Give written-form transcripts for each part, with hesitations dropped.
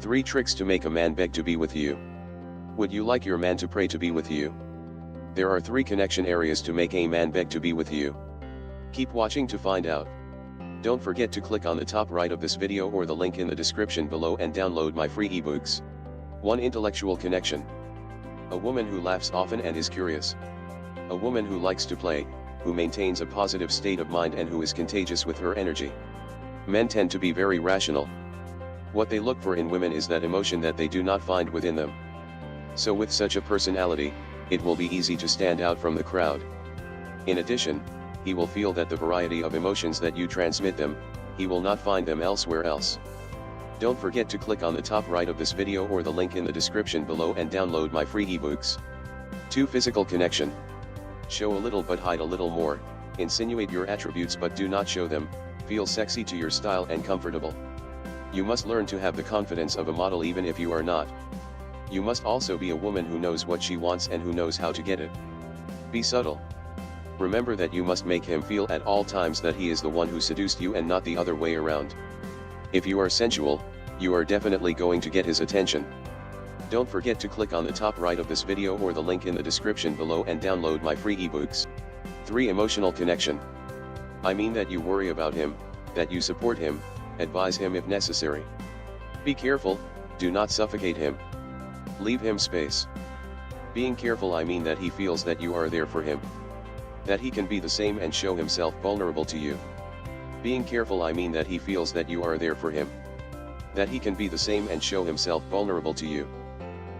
3 tricks to make a man beg to be with you. Would you like your man to pray to be with you? There are 3 connection areas to make a man beg to be with you. Keep watching to find out. Don't forget to click on the top right of this video or the link in the description below and download my free ebooks. 1. Intellectual connection. A woman who laughs often and is curious. A woman who likes to play, who maintains a positive state of mind and who is contagious with her energy. Men tend to be very rational. What they look for in women is that emotion that they do not find within them. So with such a personality, it will be easy to stand out from the crowd. In addition, he will feel that the variety of emotions that you transmit them, he will not find them elsewhere else. Don't forget to click on the top right of this video or the link in the description below and download my free ebooks. 2. Physical connection. Show a little but hide a little more, insinuate your attributes but do not show them, feel sexy to your style and comfortable. You must learn to have the confidence of a model even if you are not. You must also be a woman who knows what she wants and who knows how to get it. Be subtle. Remember that you must make him feel at all times that he is the one who seduced you and not the other way around. If you are sensual, you are definitely going to get his attention. Don't forget to click on the top right of this video or the link in the description below and download my free ebooks. 3. Emotional connection. I mean that you worry about him, that you support him, advise him if necessary. Be careful, do not suffocate him. Leave him space. Being careful I mean that he feels that you are there for him. That he can be the same and show himself vulnerable to you. Being careful I mean that he feels that you are there for him. That he can be the same and show himself vulnerable to you.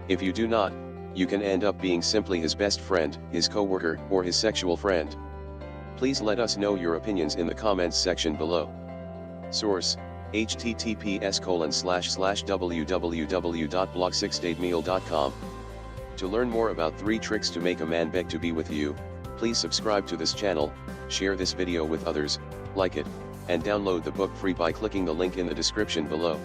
If you do not, you can end up being simply his best friend, his co-worker, or his sexual friend. Please let us know your opinions in the comments section below. Source: https://www.blog6datemail.com. To learn more about 3 tricks to make a man beg to be with you, please subscribe to this channel, share this video with others, like it, and download the book free by clicking the link in the description below.